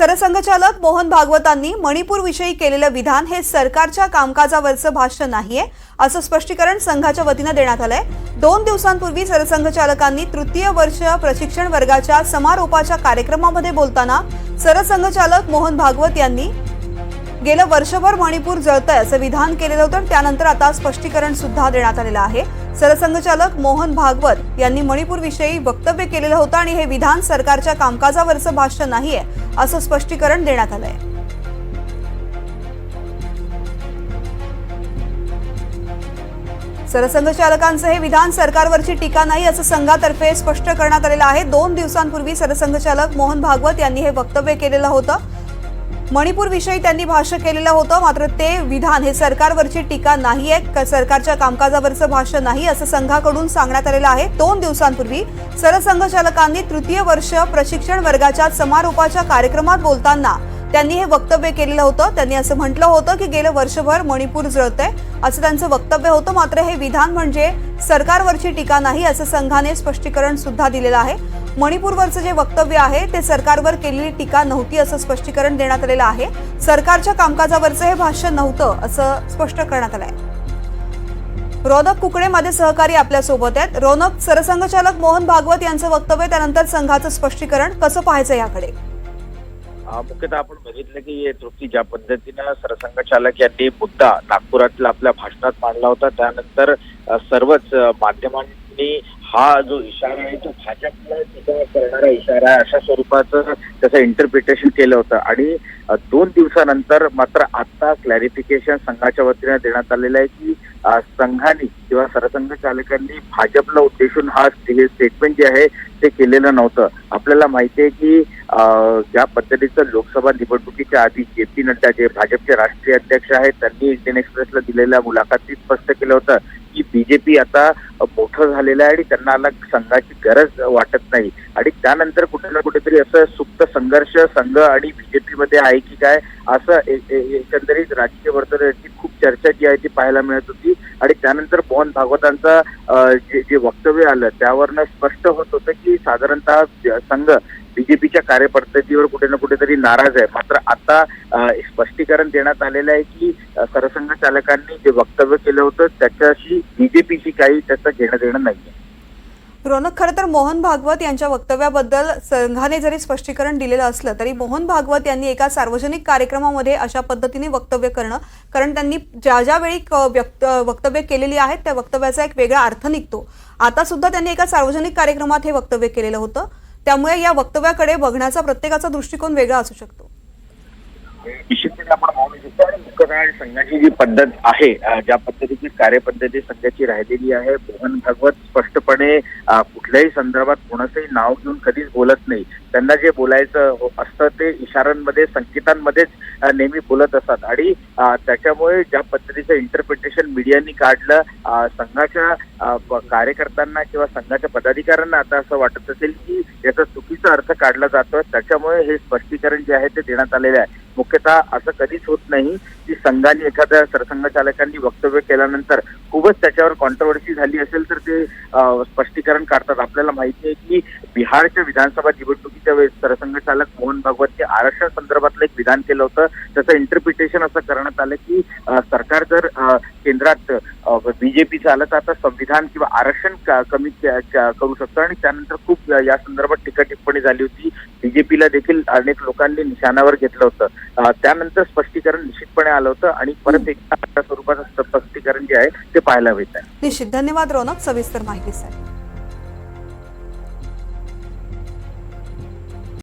सरसंघचालक मोहन भागवतांनी मणिपूर विषयी केलेलं विधान हे सरकारच्या कामकाजावरचं भाष्य नाहीये असं स्पष्टीकरण संघाच्या वतीने देण्यात आलंय। 2 दिवसांपूर्वी सरसंघचालकांनी तृतीय वर्ष प्रशिक्षण वर्गाच्या समारोपाच्या कार्यक्रमामध्ये बोलताना सरसंघचालक मोहन भागवत यांनी गेलं वर्षभर मणिपूर जळतंय असं विधान केलेलं होतं। त्यानंतर आता स्पष्टीकरण सुद्धा देण्यात आलेलं आहे। सरसंघचालक मोहन भागवत यांनी मणिपूर विषयी वक्तव्य केलेलं होतं आणि हे विधान सरकारच्या कामकाजावरचं भाष्य नाहीये असं स्पष्टीकरण देण्यात आलंय। सरसंघचालकांचं हे विधान सरकारवरची टीका नाही असं संघातर्फे स्पष्ट करण्यात आलेलं आहे। 2 दिवसांपूर्वी सरसंघचालक मोहन भागवत यांनी हे वक्तव्य केलेलं होतं। मणिपूर विषयी त्यांनी भाष्य केलेलं होतं, मात्र ते विधान हे सरकारवरची टीका नाहीये, सरकारच्या कामकाजावरचं भाष्य नाही असं संघाकडून सांगण्यात आलेलं आहे। 2 दिवसांपूर्वी सरसंघचालकांनी तृतीय वर्ष प्रशिक्षण वर्गाच्या समारोपाच्या कार्यक्रमात बोलताना त्यांनी हे वक्तव्य केलेलं होतं। त्यांनी असं म्हटलं होतं की गेलं वर्षभर मणिपूर जळतंय असं त्यांचं वक्तव्य होतं, मात्र हे विधान म्हणजे सरकारवरची टीका नाही असं संघाने स्पष्टीकरण सुद्धा दिलेलं आहे। मणिपूरवरचं जे वक्तव्य आहे ते सरकारवर केलेली टीका नव्हती असं स्पष्टीकरण देण्यात आलेलं आहे। सरकारच्या कामकाजावरचं हे भाष्य नव्हतं असं स्पष्ट करण्यात आलंय। रौनक कुकडे माझे सहकारी आपल्या सोबत आहेत। रौनक, सरसंघचालक मोहन भागवत यांचं वक्तव्य त्यानंतर संघाचं स्पष्टीकरण कसं पाहायचं याकडे? मुख्यतः आपण बघितलं की तृप्ती ज्या पद्धतीनं सरसंघचालक यांनी मुद्दा नागपुरातला आपल्या भाषणात मांडला होता, त्यानंतर सर्वच माध्यमांनी हा जो इशारा आहे तो भाजपला टीका करणारा इशारा आहे अशा स्वरूपाचं त्याचं इंटरप्रिटेशन केलं होतं। आणि 2 दिवसानंतर मात्र आता क्लॅरिफिकेशन संघाच्या वतीने देण्यात आलेलं आहे की संघाने किंवा सरसंघचालकांनी भाजपला उद्देशून हा स्टेटमेंट जे आहे ते केलेलं नव्हतं। आपल्याला माहिती आहे की ज्या पद्धतीचं लोकसभा निवडणुकीच्या आधी जे.पी. नड्डा जे भाजपचे राष्ट्रीय अध्यक्ष आहेत त्यांनी इंडियन एक्सप्रेसला दिलेल्या मुलाखतीत स्पष्ट केलं होतं की बीजेपी आता मोठं झालेलं आहे आणि त्यांना अलग संघाची गरज वाटत नाही। आणि त्यानंतर कुठे ना कुठेतरी असं सुप्त संघर्ष संघ आणि बीजेपी मध्ये आहे की काय असं एकंदरीत राजकीय वर्तुळाची खूप चर्चा जी आहे ती पाहायला मिळत होती। आणि त्यानंतर मोहन भागवतांचा जे वक्तव्य आलं त्यावरनं स्पष्ट होत होतं की साधारणतः संघ बीजेपीच्या कार्यपद्धतीवर कुठे ना कुठेतरी नाराज आहे। मात्र आता स्पष्टीकरण देण्यात आलेलं आहे की सरसंघचालकांनी जे वक्तव्य केलं होतं त्याच्याशी बीजेपीशी काही त्याचं घेणं देणं नाहीये। रौनक, खरं तर मोहन भागवत यांच्या वक्तव्याबद्दल संघाने जरी स्पष्टीकरण दिलेलं असलं तरी मोहन भागवत यांनी एका सार्वजनिक कार्यक्रमामध्ये अशा पद्धतीने वक्तव्य करणं, कारण त्यांनी ज्या वेळी वक्तव्य केलेली आहेत त्या वक्तव्याचा एक वेगळा अर्थ निघतो। आता सुद्धा त्यांनी एका सार्वजनिक कार्यक्रमात हे वक्तव्य केलेलं होतं, त्यामुळे या वक्तव्याकडे बघण्याचा प्रत्येकाचा दृष्टिकोन वेगळा असू शकतो। निश्चितपणे आपण म्हणू शकतो आणि मुख्यतः संघाची जी पद्धत आहे, ज्या पद्धतीची कार्यपद्धती संघाची राहिलेली आहे, मोहन भागवत स्पष्टपणे कुठल्याही संदर्भात कोणाचंही नाव घेऊन कधीच बोलत नाही। त्यांना जे बोलायचं असतं ते इशाऱ्यांमध्ये संकेतांमध्येच नेहमी बोलत असतात। आणि त्याच्यामुळे ज्या पद्धतीचं इंटरप्रिटेशन मीडियानी काढलं, संघाच्या कार्यकर्त्यांना किंवा संघाच्या पदाधिकाऱ्यांना आता असं वाटत असेल की याचा चुकीचा अर्थ काढला जातो, त्याच्यामुळे हे स्पष्टीकरण जे आहे ते देण्यात आलेलं आहे। मुख्यतः असं कधीच होत नाही की संघाने एखाद्या सरसंघचालकांनी वक्तव्य केल्यानंतर खूपच त्याच्यावर कॉन्ट्रोवर्सी झाली असेल तर ते स्पष्टीकरण काढतात। आपल्याला माहिती आहे की बिहारच्या विधानसभा निवडणुकीच्या वेळेस सरसंघचालक मोहन भागवतने आरक्षण संदर्भातलं एक विधान केलं होतं। त्याचं इंटरप्रिटेशन असं करण्यात आलं की सरकार जर केंद्रात बीजेपी चालत आता संविधान किंवा आरक्षण कमी करू शकतं। आणि त्यानंतर खूप या संदर्भात टीका टिप्पणी झाली होती, बीजेपीला देखील अनेक लोकांनी निशाणावर घेतलं होतं। त्यानंतर स्पष्टीकरण निश्चितपणे आलं होतं आणि परत एकदा स्वरूपाचं स्पष्टीकरण जे आहे ते पाहायला मिळत आहे। निश्चित, धन्यवाद रौनक सविस्तर माहितीसाठी।